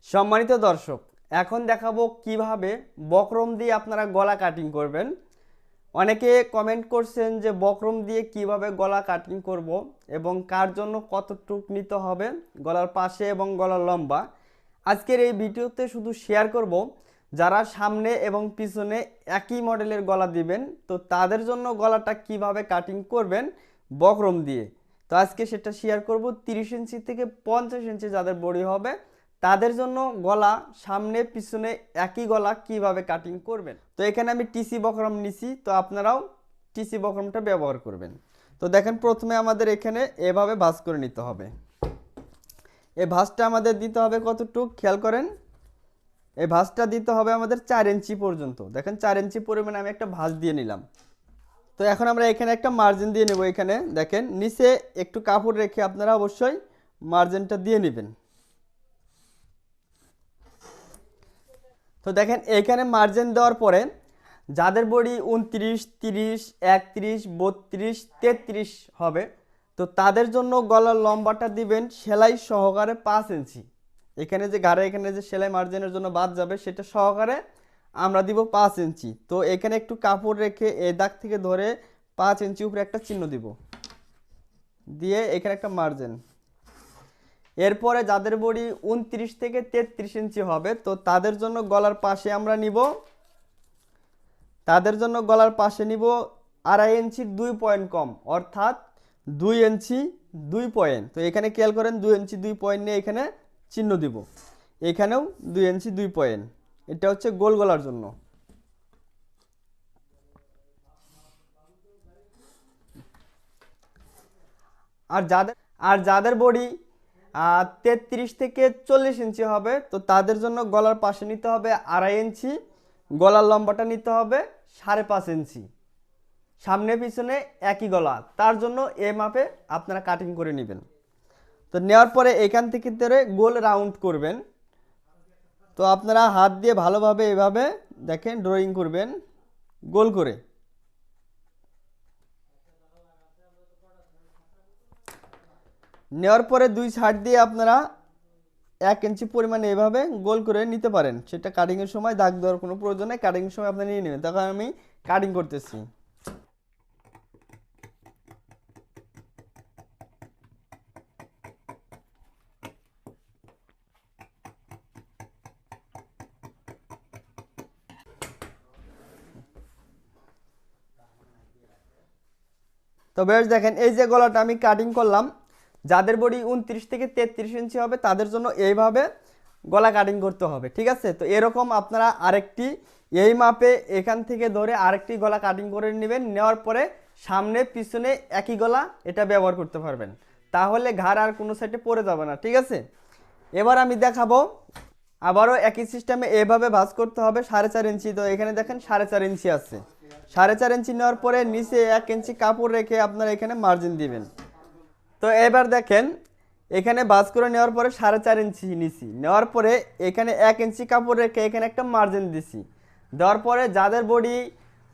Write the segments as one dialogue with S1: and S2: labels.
S1: সম্মানিত দর্শক, এখন দেখাবো কিভাবে বকরম দিয়ে আপনারা গলা কাটিং করবেন। অনেকে কমেন্ট করছেন যে বকরম দিয়ে কিভাবে গলা কাটিং করব এবং কার জন্য কতটুক নিতে হবে গলার পাশে এবং গলার লম্বা। আজকের এই ভিডিওতে শুধু শেয়ার করব যারা সামনে এবং পিছনে একই মডেলের গলা দিবেন, তো তাদের জন্য গলাটা কিভাবে কাটিং করবেন বকরম দিয়ে। তো আজকে সেটা শেয়ার করব। 30 ইঞ্চি থেকে 50 ইঞ্চি যাদের বডি হবে তাদের জন্য গলা সামনে পিছনে একই গলা কিভাবে কাটিং করবেন। তো এখানে আমি টিসি বকরম নিছি, তো আপনারাও টিসি বকরমটা ব্যবহার করবেন। তো দেখেন, প্রথমে আমাদের এখানে এভাবে ভাঁজ করে নিতে হবে। এই ভাঁজটা আমাদের দিতে হবে কতটুকু খেয়াল করেন। এই ভাঁজটা দিতে হবে আমাদের 4 ইঞ্চি পর্যন্ত। দেখেন 4 ইঞ্চি পরিমাণে আমি একটা ভাঁজ দিয়ে নিলাম। তো এখন আমরা এখানে একটা মার্জিন দিয়ে নেব। এখানে দেখেন নিচে একটু কাপড় রেখে আপনারা অবশ্যই মার্জিনটা দিয়ে নেবেন। তো দেখেন এইখানে মার্জিন দেওয়ার পরে যাদের বডি 29, 30, 31, 32, 33 হবে, তো তাদের জন্য গলার লম্বাটা দিবেন সেলাই সহকারে 5 ইঞ্চি। এখানে যে ঘাড়ে এখানে যে সেলাই মার্জিনের জন্য বাদ যাবে সেটা সহকারে আমরা দিব 5 ইঞ্চি। তো এখানে একটু কাপড় রেখে এই দাগ থেকে ধরে 5 ইঞ্চি উপরে একটা চিহ্ন দিব, দিয়ে এখানে একটা মার্জিন। এরপরে যাদের বডি 29 থেকে 33 ইঞ্চি হবে, তো তাদের জন্য গলার পাশে আমরা নিব, তাদের জন্য গলার পাশে নিব 2.5 ইঞ্চি 2 পয়েন্ট কম, অর্থাৎ 2 ইঞ্চি 2 পয়েন্ট। তো এখানে খেয়াল করেন 2 ইঞ্চি 2 পয়েন্ট নিয়ে এখানে চিহ্ন দিব। এখানেও 2 ইঞ্চি 2 পয়েন্ট। এটা হচ্ছে গোল গলার জন্য। আর যাদের বডি 33 থেকে 40 ইঞ্চি হবে, তো তাদের জন্য গলার পাশে নিতে হবে 2.5 ইঞ্চি, গলার লম্বাটা নিতে হবে 5.5 ইঞ্চি। সামনে পিছনে একই গলা, তার জন্য এই মাপে আপনারা কাটিং করে নেবেন। তো নেওয়ার পরে এখান থেকে ধরে গোল রাউন্ড করবেন। তো আপনারা হাত দিয়ে ভালোভাবে এভাবে দেখেন ড্রয়িং করবেন গোল করে। নেওয়ার পরে দুই সাইড দিয়ে আপনারা 1 ইঞ্চি পরিমাণে এভাবে গোল করে নিতে পারেন। সেটা কাটিংয়ের সময় দাগ দেওয়ার কোনো প্রয়োজন নেই, কাটিংয়ের সময় আপনি নিয়ে নেবেন। তখন আমি কাটিং করতেছি। তো বেশ দেখেন, এই যে গলাটা আমি কাটিং করলাম, যাদের বডি 29 থেকে 33 ইঞ্চি হবে তাদের জন্য এইভাবে গলা কাটিং করতে হবে, ঠিক আছে। তো এরকম আপনারা আরেকটি এই মাপে এখান থেকে ধরে আরেকটি গলা কাটিং করে নেবেন। নেওয়ার পরে সামনে পিছনে একই গলা এটা ব্যবহার করতে পারবেন, তাহলে ঘাড় আর কোনো সাইডে পড়ে যাবে না, ঠিক আছে। এবার আমি দেখাবো আবারও একই সিস্টেমে এভাবে ভাঁজ করতে হবে 4.5 ইঞ্চি। তো এখানে দেখেন 4.5 ইঞ্চি আছে। 4.5 ইঞ্চি নেওয়ার পরে নিচে 1 ইঞ্চি কাপড় রেখে আপনারা এখানে মার্জিন দিবেন। তো এবার দেখেন এখানে ভাঁজ করে নেওয়ার পরে 4.5 ইঞ্চি নিছি, নেওয়ার পরে এখানে 1 ইঞ্চি কাপড় রেখে এখানে একটা মার্জিন দিছি। দেওয়ার পরে যাদের বডি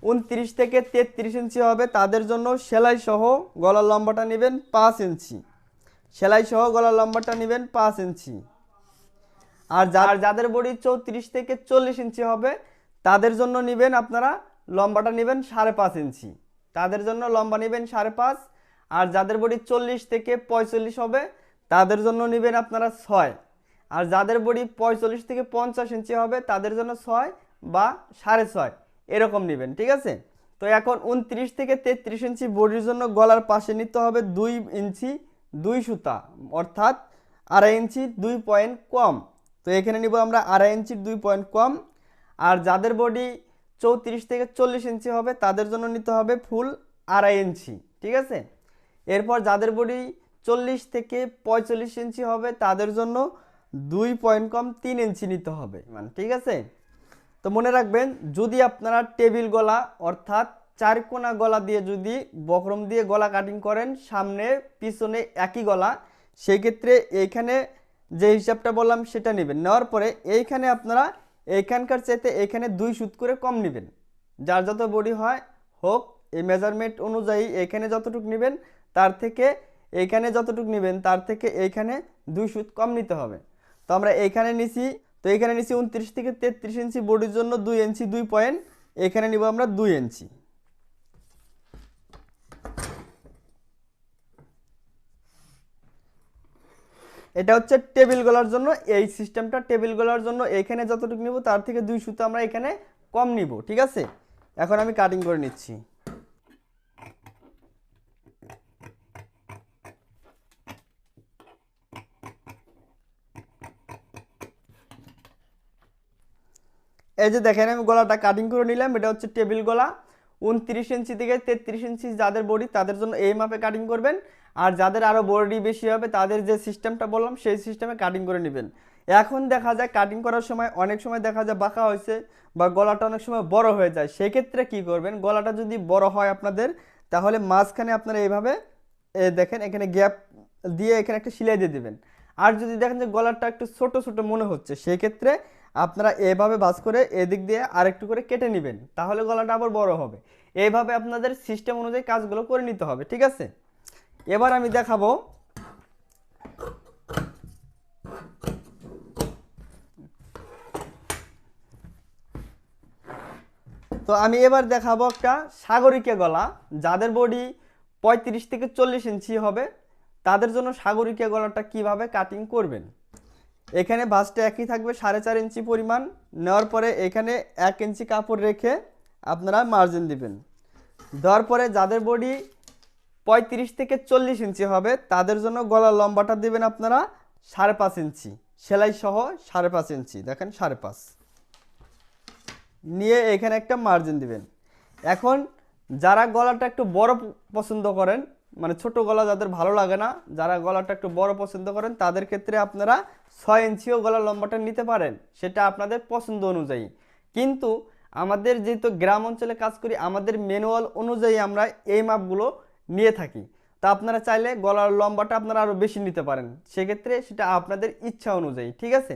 S1: 29 থেকে 33 ইঞ্চি হবে তাদের জন্য সেলাই সহ গলার লম্বাটা নেবেন 5 ইঞ্চি। সেলাই সহ গলার লম্বাটা নেবেন 5 ইঞ্চি। আর যাদের বডি 34 থেকে 40 ইঞ্চি হবে তাদের জন্য নেবেন আপনারা লম্বাটা নেবেন 5.5 ইঞ্চি। তাদের জন্য লম্বা নেবেন 5.5। আর যাদের বডি 40 থেকে 45 হবে তাদের জন্য নেবেন আপনারা 6। আর যাদের বডি 45 থেকে 50 ইঞ্চি হবে তাদের জন্য 6 বা 6.5 এরকম নেবেন, ঠিক আছে। তো এখন 29 থেকে 33 ইঞ্চি বডির জন্য গলার পাশে নিতে হবে 2 ইঞ্চি 2 সুতা, অর্থাৎ 2.5 ইঞ্চি 2 পয়েন্ট কম। তো এখানে নিব আমরা 2.5 ইঞ্চি 2 পয়েন্ট কম। আর যাদের বডি 34 থেকে 40 ইঞ্চি হবে তাদের জন্য নিতে হবে ফুল 2.5 ইঞ্চি, ঠিক আছে। এরপর যাদের বডি 40 থেকে 45 ইঞ্চি হবে তাদের জন্য 2 পয়েন্ট কম 3 ইঞ্চি নিতে হবে, মানে ঠিক আছে। তো মনে রাখবেন, যদি আপনারা টেবিল গলা অর্থাৎ 4 কোনা গলা দিয়ে যদি বকরম দিয়ে গলা কাটিং করেন সামনে পিছনে একই গলা, সেই ক্ষেত্রে এইখানে যে হিসাবটা বললাম সেটা নেবেন। নেওয়ার পরে এইখানে আপনারা এইখানকার চাইতে এখানে 2 সুত করে কম নেবেন। যার যত বডি হয় হোক, এই মেজারমেন্ট অনুযায়ী এখানে যতটুকু নেবেন তার থেকে এইখানে যতটুকু নেবেন তার থেকে এইখানে 2 সুত কম নিতে হবে। তো আমরা এইখানে নিছি, তো এইখানে নিছি 29 থেকে 33 ইঞ্চি বডির জন্য 2 ইঞ্চি 2 পয়েন্ট, এখানে নিব আমরা 2 ইঞ্চি। এটা হচ্ছে টেবিল গলার জন্য এই সিস্টেমটা। টেবিল গলার জন্য এখানে যতটুকু নিব তার থেকে 2 সুতো আমরা এখানে কম নিব, ঠিক আছে। এখন আমি কাটিং করে নিচ্ছি। এই যে দেখেন আমি গলাটা কাটিং করে নিলাম, এটা হচ্ছে টেবিল গলা। 29 ইঞ্চি থেকে 33 ইঞ্চি যাদের বডি তাদের জন্য এই মাপে কাটিং করবেন, আর যাদের আরও বডি বেশি হবে তাদের যে সিস্টেমটা বললাম সেই সিস্টেমে কাটিং করে নেবেন। এখন দেখা যায় কাটিং করার সময় অনেক সময় দেখা যায় বাঁকা হয়েছে বা গলাটা অনেক সময় বড় হয়ে যায়, সেক্ষেত্রে কি করবেন, গলাটা যদি বড় হয় আপনাদের, তাহলে মাঝখানে আপনারা এইভাবে দেখেন এখানে গ্যাপ দিয়ে এখানে একটা সেলাই দিয়ে দেবেন। আর যদি দেখেন যে গলাটা একটু ছোট ছোট মনে হচ্ছে, সেক্ষেত্রে আপনারা এভাবে ভাঁজ করে এদিক দিয়ে আরেকটু করে কেটে নেবেন, তাহলে গলাটা আবার বড় হবে। এইভাবে আপনাদের সিস্টেম অনুযায়ী কাজগুলো করে নিতে হবে, ঠিক আছে। এবার আমি দেখাবো তো আমি এবার দেখাবো একটা সাগরিকা গলা। যাদের বডি 35 থেকে 40 ইঞ্চি হবে তাদের জন্য সাগরিকা গলাটা কিভাবে কাটিং করবেন। এখানে ভাঁজটা একই থাকবে 4.5 ইঞ্চি পরিমাণ। নেওয়ার পরে এখানে 1 ইঞ্চি কাপড় রেখে আপনারা মার্জিন দিবেন। দেওয়ার পরে যাদের বডি 35 থেকে 40 ইঞ্চি হবে তাদের জন্য গলার লম্বাটা দিবেন আপনারা 5.5 ইঞ্চি, সেলাই সহ 5.5 ইঞ্চি, দেখেন 5.5 নিয়ে এখানে একটা মার্জিন দিবেন। এখন যারা গলাটা একটু বড় পছন্দ করেন, মানে ছোট গলা যাদের ভালো লাগে না, যারা গলাটা একটু বড় পছন্দ করেন তাদের ক্ষেত্রে আপনারা 6 ইঞ্চিও গলার লম্বাটা নিতে পারেন, সেটা আপনাদের পছন্দ অনুযায়ী। কিন্তু আমাদের যেহেতু গ্রাম অঞ্চলে কাজ করি, আমাদের ম্যানুয়াল অনুযায়ী আমরা এই মাপগুলো নিয়ে থাকি। তা আপনারা চাইলে গলার লম্বাটা আপনারা আরও বেশি নিতে পারেন, সেক্ষেত্রে সেটা আপনাদের ইচ্ছা অনুযায়ী, ঠিক আছে।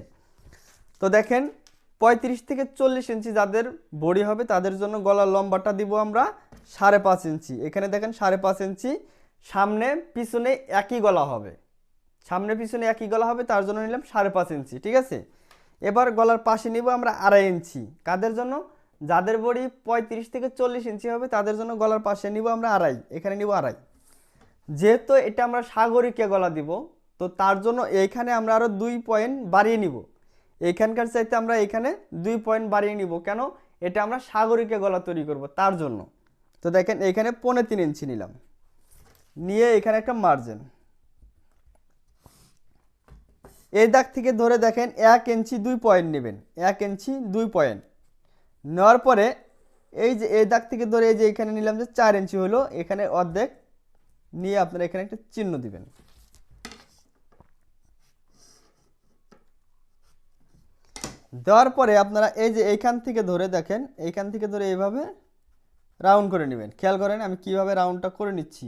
S1: তো দেখেন 35 থেকে 40 ইঞ্চি যাদের বডি হবে তাদের জন্য গলার লম্বাটা দিব আমরা 5.5 ইঞ্চি। এখানে দেখেন 5.5 ইঞ্চি, সামনে পিছনে একই গলা হবে, সামনে পিছনে একই গলা হবে, তার জন্য নিলাম 5.5 ইঞ্চি, ঠিক আছে। এবার গলার পাশে নিব আমরা 2.5 ইঞ্চি। কাদের জন্য, যাদের বডি 35 থেকে 40 ইঞ্চি হবে তাদের জন্য গলার পাশে নিব আমরা 2.5, এখানে নিব 2.5। যেহেতু এটা আমরা সাগরিকা গলা দিব, তো তার জন্য এইখানে আমরা আরও 2 পয়েন্ট বাড়িয়ে নিব। এইখানকার চাইতে আমরা এখানে 2 পয়েন্ট বাড়িয়ে নিব, কেন, এটা আমরা সাগরিকা গলা তৈরি করব তার জন্য। তো দেখেন এখানে 3.5 ইঞ্চি নিলাম, নিয়ে এখানে একটা মার্জিন, এই দাগ থেকে ধরে দেখেন 1 ইঞ্চি 2 পয়েন্ট নেবেন, 1 ইঞ্চি 2 পয়েন্ট নেওয়ার পরে এই যে এই দাগ থেকে ধরে এই যে এখানে নিলাম যে 4 ইঞ্চি হলো, এখানে অর্ধেক নিয়ে আপনারা এখানে একটা চিহ্ন দিবেন। দেওয়ার পরে আপনারা এই যে এইখান থেকে ধরে দেখেন, এইখান থেকে ধরে এইভাবে রাউন্ড করে নেবেন। খেয়াল করেন আমি কিভাবে রাউন্ডটা করে নিচ্ছি।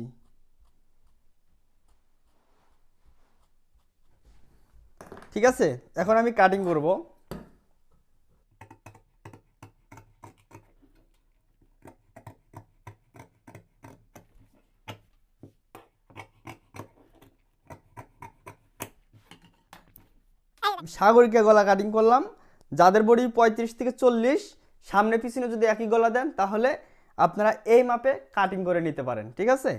S1: ঠিক আছে, এখন আমি কাটিং করব। সাগরিকা গলা কাটিং করলাম। যাদের বডি 35 থেকে 40, সামনে পিছনে যদি একই গলা দেন তাহলে আপনারা এই মাপে কাটিং করে নিতে পারেন, ঠিক আছে।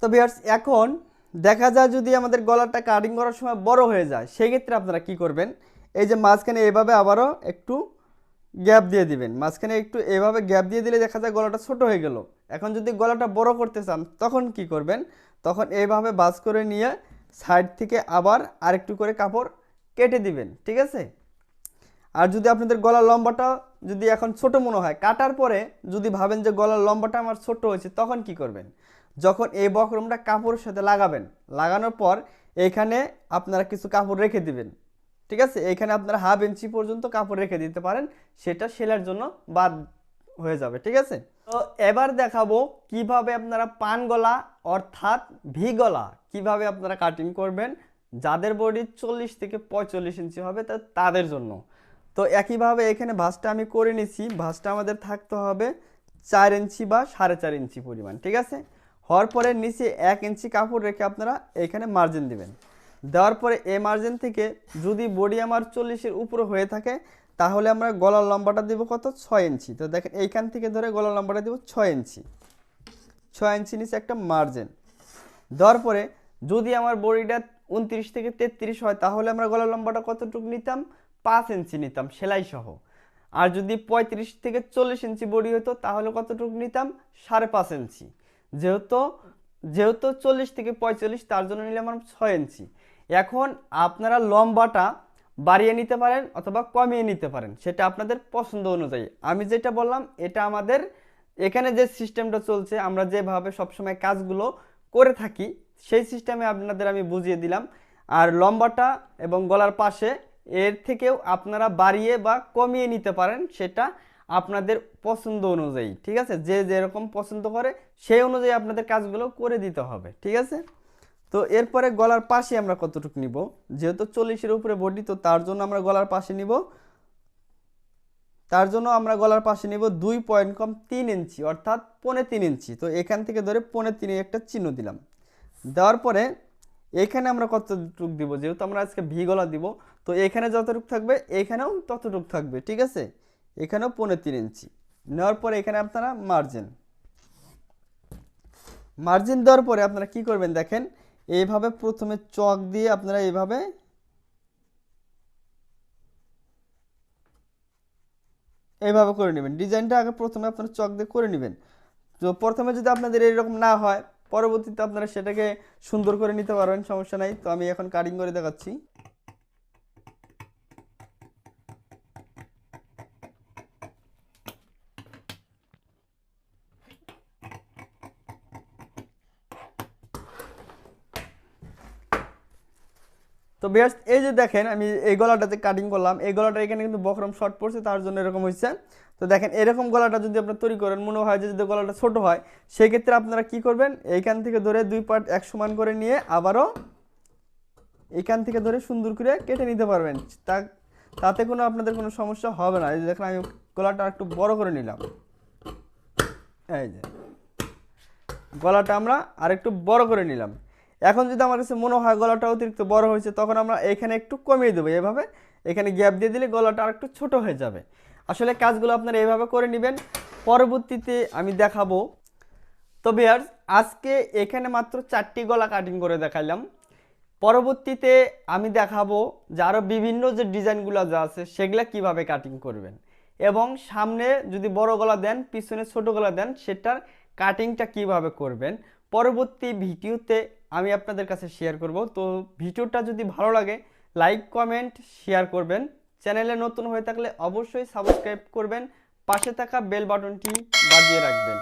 S1: তো ভিউয়ার্স, এখন দেখা যায় যদি আমাদের গলাটা কাটিং করার সময় বড় হয়ে যায়, সেই ক্ষেত্রে আপনারা কি করবেন, এই যে মাঝখানে এইভাবে আবারও একটু গ্যাপ দিয়ে দিবেন। মাঝখানে একটু এইভাবে গ্যাপ দিয়ে দিলে দেখা যায় গলাটা ছোট হয়ে গেল। এখন যদি গলাটা বড় করতে চান তখন কি করবেন, তখন এইভাবে ভাঁজ করে নিয়ে সাইড থেকে আবার আরেকটু করে কাপড় কেটে দিবেন, ঠিক আছে। আর যদি আপনাদের গলার লম্বাটা যদি এখন ছোট মনে হয়, কাটার পরে যদি ভাবেন যে গলার লম্বাটা আমার ছোট হয়েছে, তখন কি করবেন, যখন এই বকরমটা কাপড়ের সাথে লাগাবেন, লাগানোর পর এখানে আপনারা কিছু কাপড় রেখে দিবেন, ঠিক আছে। এখানে আপনারা 1/2 ইঞ্চি পর্যন্ত কাপড় রেখে দিতে পারেন, সেটা সেলাইয়ের জন্য বাদ হয়ে যাবে, ঠিক আছে। তো এবার দেখাবো কিভাবে আপনারা পান গলা অর্থাৎ ভি গলা কিভাবে আপনারা কাটিং করবেন যাদের বডি 40 থেকে 45 ইঞ্চি হবে তাদের জন্য। তো একইভাবে এখানে ভাঁজটা আমি করে নিছি। ভাঁজটা আমাদের থাকতে হবে 4 ইঞ্চি বা 4.5 ইঞ্চি পরিমাণ, ঠিক আছে। হওয়ার পরে নিচে 1 ইঞ্চি কাপড় রেখে আপনারা এখানে মার্জিন দিবেন। দেওয়ার পরে এই মার্জিন থেকে যদি বডি আমার 40-এর উপরে হয়ে থাকে তাহলে আমরা গলার লম্বাটা দেব কত 6 ইঞ্চি। তো দেখেন এইখান থেকে ধরে গলার লম্বাটা দেব 6 ইঞ্চি। 6 ইঞ্চি নিচে একটা মার্জিন দেওয়ার পরে যদি আমার বডিটা 29 থেকে 33 হয় তাহলে আমরা গলার লম্বাটা কতটুকু নিতাম 5 ইঞ্চি নিতাম সেলাই সহ। আর যদি 35 থেকে 40 ইঞ্চি বডি হতো তাহলে কতটুকু নিতাম 5.5 ইঞ্চি। যেহেতু যেহেতু 40 থেকে 45 তার জন্য নিলাম আমরা 6 ইঞ্চি। এখন আপনারা লম্বাটা বাড়িয়ে নিতে পারেন অথবা কমিয়ে নিতে পারেন, সেটা আপনাদের পছন্দ অনুযায়ী। আমি যেটা বললাম এটা আমাদের এখানে যে সিস্টেমটা চলছে, আমরা যেভাবে সবসময় কাজগুলো করে থাকি সেই সিস্টেমে আপনাদের আমি বুঝিয়ে দিলাম। আর লম্বাটা এবং গলার পাশে এর থেকেও আপনারা বাড়িয়ে বা কমিয়ে নিতে পারেন, সেটা আপনাদের পছন্দ অনুযায়ী। ঠিক আছে, যে যেরকম পছন্দ করে সেই অনুযায়ী আপনাদের কাজগুলো করে দিতে হবে। ঠিক আছে, তো এরপরে গলার পাশে আমরা কতটুকু নিব, যেহেতু 40-এর উপরে বডি, তো তার জন্য আমরা গলার পাশে নিব 2 পয়েন্ট কম 3 ইঞ্চি, অর্থাৎ 3.25 ইঞ্চি। তো এখান থেকে ধরে 3.25 একটা চিহ্ন দিলাম। দেওয়ার পরে এখানে আমরা কতটুকু দিব, যেহেতু আমরা আজকে ভি গলা দিব, তো এখানে যতটুকু থাকবে এখানেও ততটুকু থাকবে। ঠিক আছে, এখানেও 3.25 ইঞ্চি নেওয়ার পরে এখানে আপনারা মার্জিন দেওয়ার পরে আপনারা কি করবেন দেখেন, এইভাবে প্রথমে চক দিয়ে আপনারা এইভাবে করে নেবেন। ডিজাইনটা আগে প্রথমে আপনারা চক দিয়ে করে নেবেন। তো প্রথমে যদি আপনাদের এরকম না হয় পরবর্তীতে আপনারা সেটাকে সুন্দর করে নিতে পারবেন, সমস্যা নাই। তো আমি এখন কাটিং করে দেখাচ্ছি। তো বেশ, এই যে দেখেন আমি এই গলাটাতে কাটিং করলাম, এই গলাটা এখানে কিন্তু বকরম শর্ট পড়ছে তার জন্য এরকম হয়েছে। তো দেখেন এরকম গলাটা যদি আপনারা তৈরি করেন, মনে হয় যে যদি গলাটা ছোট হয়, সেক্ষেত্রে আপনারা কি করবেন, এইখান থেকে ধরে 2 পার্ট এক সমান করে নিয়ে আবারও এইখান থেকে ধরে সুন্দর করে কেটে নিতে পারবেন। তাতে কোনো আপনাদের কোনো সমস্যা হবে না। এই যে দেখেন আমি গলাটা একটু বড় করে নিলাম, এই যে গলাটা আমরা আরেকটু বড় করে নিলাম। এখন যদি আমার কাছে মনে হয় গলাটা অতিরিক্ত বড় হয়েছে, তখন আমরা এখানে একটু কমিয়ে দেবো। এভাবে এখানে গ্যাপ দিয়ে দিলে গলাটা আরেকটু ছোট হয়ে যাবে। আসলে কাজগুলো আপনারা এইভাবে করে নেবেন, পরবর্তীতে আমি দেখাবো। তো ভিউয়ার্স, আজকে এখানে মাত্র 4টি গলা কাটিং করে দেখাইলাম। পরবর্তীতে আমি দেখাবো যে আরও বিভিন্ন যে ডিজাইনগুলো যা আছে সেগুলা কিভাবে কাটিং করবেন, এবং সামনে যদি বড় গলা দেন পিছনে ছোট গলা দেন সেটার কাটিংটা কিভাবে করবেন পরবর্তী ভিডিওতে আমি আপনাদের কাছে শেয়ার করব। তো ভিডিওটা যদি ভালো লাগে লাইক কমেন্ট শেয়ার করবেন। চ্যানেলে নতুন হয়ে থাকলে অবশ্যই সাবস্ক্রাইব করবেন, পাশে থাকা বেল বাটনটি বাজিয়ে রাখবেন।